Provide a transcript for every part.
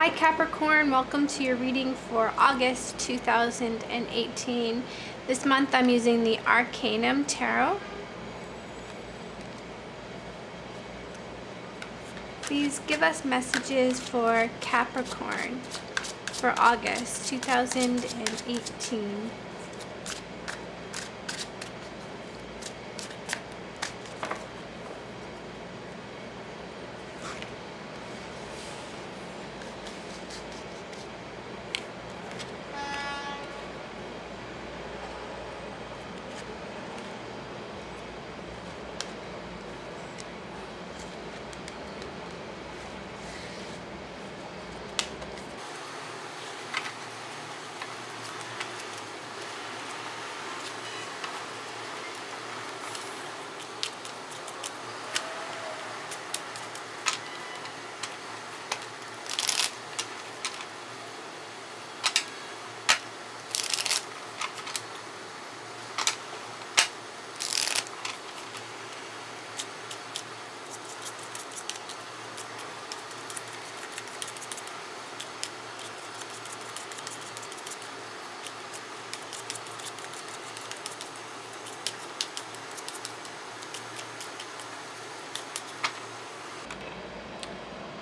Hi Capricorn, welcome to your reading for August 2018. This month I'm using the Arcanum Tarot. Please give us messages for Capricorn for August 2018.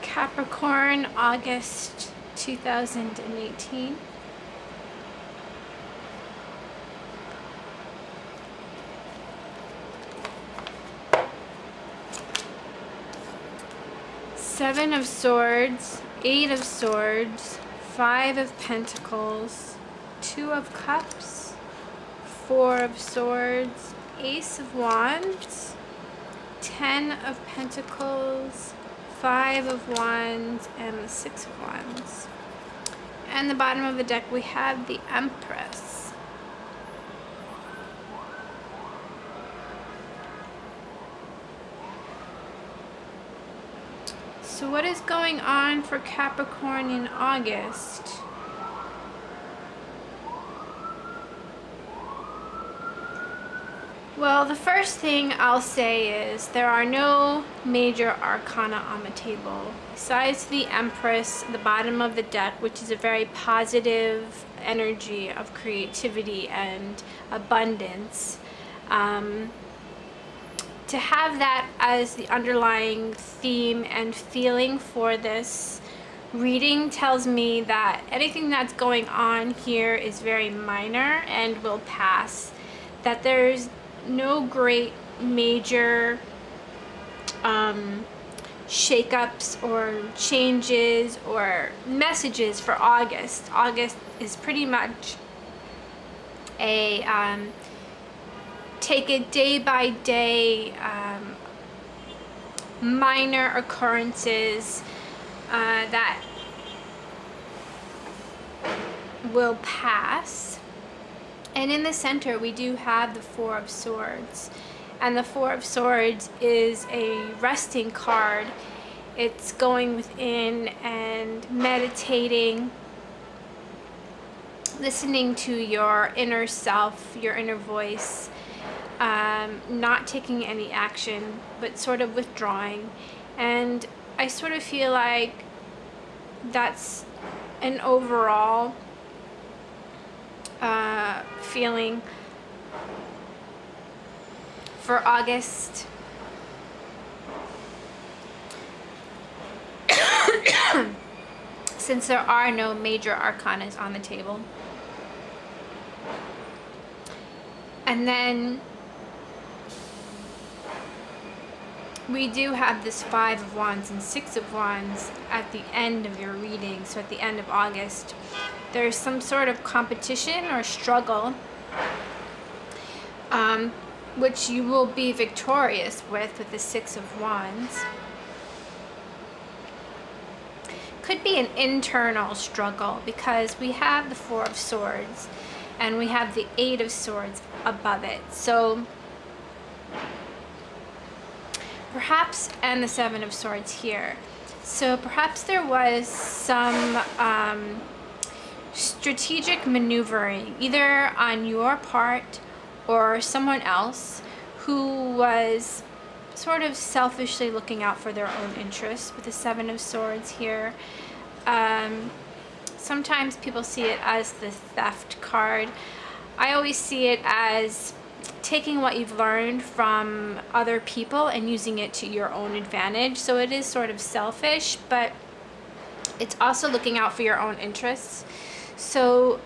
Capricorn, August 2018. Seven of Swords, Eight of Swords, Five of Pentacles, Two of Cups, Four of Swords, Ace of Wands, Ten of Pentacles, Five of Wands, and the Six of Wands. And the bottom of the deck we have the Empress. So what is going on for Capricorn in August? Well, the first thing I'll say is there are no major arcana on the table. Besides the Empress, the bottom of the deck, which is a very positive energy of creativity and abundance. To have that as the underlying theme and feeling for this reading tells me that anything that's going on here is very minor and will pass. That there's no great major shakeups or changes or messages for August. August is pretty much a take it day by day, minor occurrences that will pass. And in the center we do have the Four of Swords, and the Four of Swords is a resting card. It's going within and meditating, listening to your inner self, your inner voice, not taking any action but sort of withdrawing. And I sort of feel like that's an overall feeling for August. Since there are no major arcanas on the table. And then we do have this Five of Wands and Six of Wands at the end of your reading. So at the end of August, there's some sort of competition or struggle, which you will be victorious with the Six of Wands. Could be an internal struggle because we have the Four of Swords and we have the Eight of Swords above it. So perhaps, and the Seven of Swords here. So perhaps there was some strategic maneuvering either on your part or someone else who was sort of selfishly looking out for their own interests with the Seven of Swords here. Sometimes people see it as the theft card. I always see it as taking what you've learned from other people and using it to your own advantage. So it is sort of selfish, but it's also looking out for your own interests. So,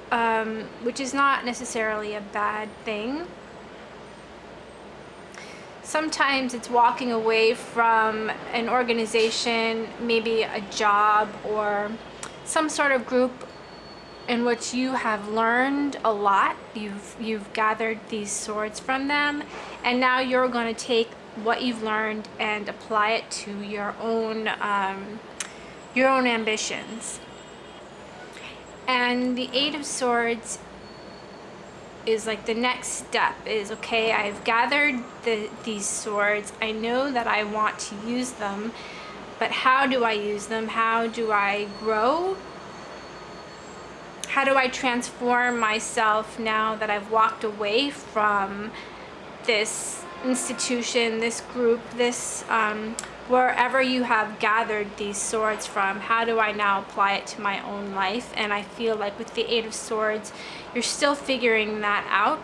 which is not necessarily a bad thing. Sometimes it's walking away from an organization, maybe a job or some sort of group in which you have learned a lot. You've gathered these swords from them, and now you're going to take what you've learned and apply it to your own ambitions. And the Eight of Swords is like the next step is, okay, I've gathered these swords. I know that I want to use them, but how do I use them? How do I grow? How do I transform myself now that I've walked away from this institution, this group, this wherever you have gathered these swords from? How do I now apply it to my own life? And I feel like with the Eight of Swords, you're still figuring that out.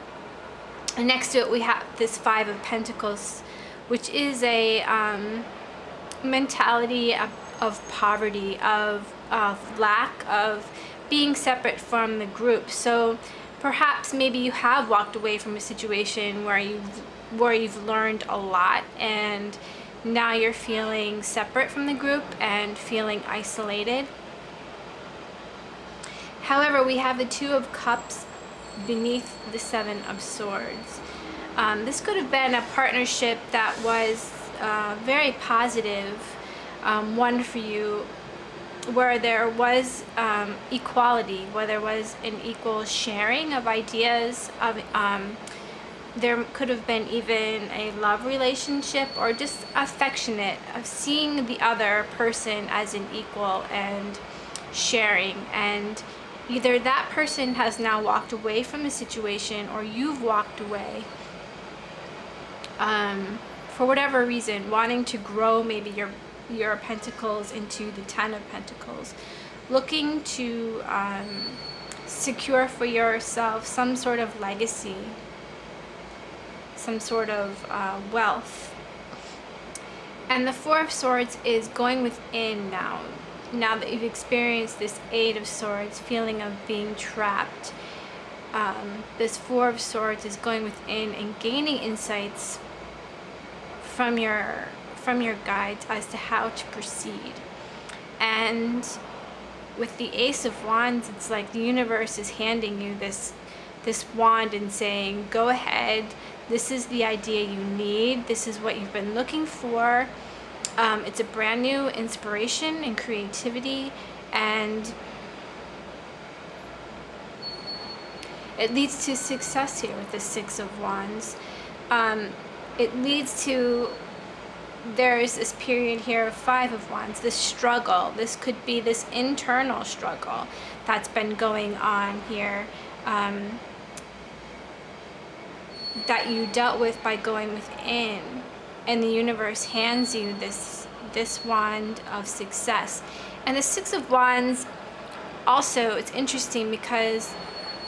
And next to it, we have this Five of Pentacles, which is a mentality of poverty, of lack, of being separate from the group. So perhaps maybe you have walked away from a situation where you've learned a lot, and now you're feeling separate from the group and feeling isolated. However, we have the Two of Cups beneath the Seven of Swords. This could have been a partnership that was very positive, one for you, where there was equality, where there was an equal sharing of ideas, of there could have been even a love relationship, or just affectionate, of seeing the other person as an equal and sharing. And either that person has now walked away from the situation, or you've walked away for whatever reason, wanting to grow maybe your pentacles into the Ten of Pentacles, looking to secure for yourself some sort of legacy, some sort of wealth. And the Four of Swords is going within now. Now that you've experienced this Eight of Swords, feeling of being trapped, this Four of Swords is going within and gaining insights from your guides as to how to proceed. And with the Ace of Wands, it's like the universe is handing you this wand and saying, go ahead, this is the idea you need, this is what you've been looking for. It's a brand new inspiration and creativity, and it leads to success here with the Six of Wands. It leads to, there's this period here of Five of Wands, this struggle. This could be this internal struggle that's been going on here, that you dealt with by going within, and the universe hands you this wand of success. And the Six of Wands, also, it's interesting because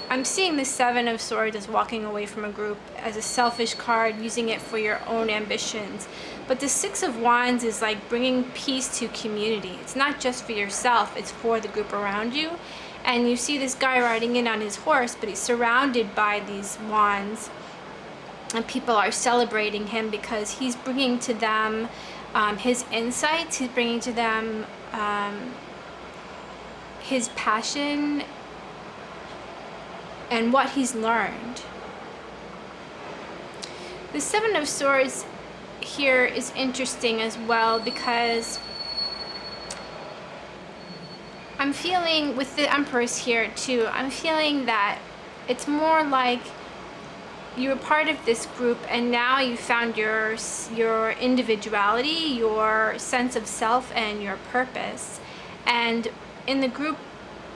I'm seeing the Seven of Swords as walking away from a group, as a selfish card, using it for your own ambitions. But the Six of Wands is like bringing peace to community. It's not just for yourself, it's for the group around you. And you see this guy riding in on his horse, but he's surrounded by these wands. And people are celebrating him because he's bringing to them his insights, he's bringing to them his passion and what he's learned. The Seven of Swords here is interesting as well, because I'm feeling with the Empress here too, I'm feeling that it's more like you were part of this group and now you found your individuality, your sense of self, and your purpose. And in the group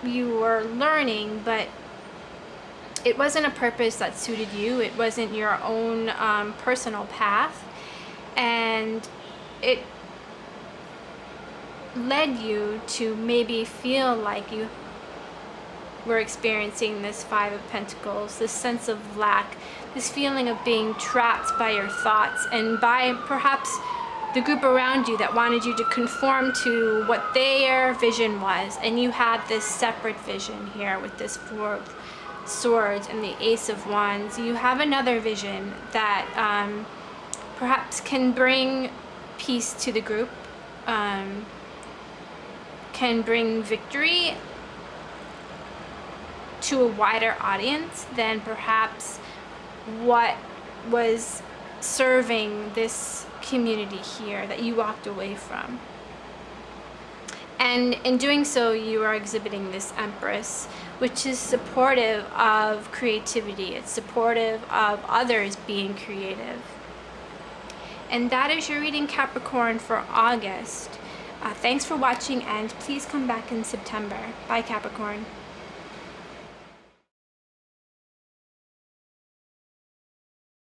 you were learning, but it wasn't a purpose that suited you. It wasn't your own personal path, and it led you to maybe feel like you were experiencing this Five of Pentacles, this sense of lack, this feeling of being trapped by your thoughts and by perhaps the group around you that wanted you to conform to what their vision was, and you had this separate vision here with this Four of Swords and the Ace of Wands. You have another vision that perhaps can bring peace to the group, can bring victory to a wider audience than perhaps what was serving this community here that you walked away from. And in doing so, you are exhibiting this Empress, which is supportive of creativity. It's supportive of others being creative. And that is your reading, Capricorn, for August. Thanks for watching, and please come back in September. Bye, Capricorn.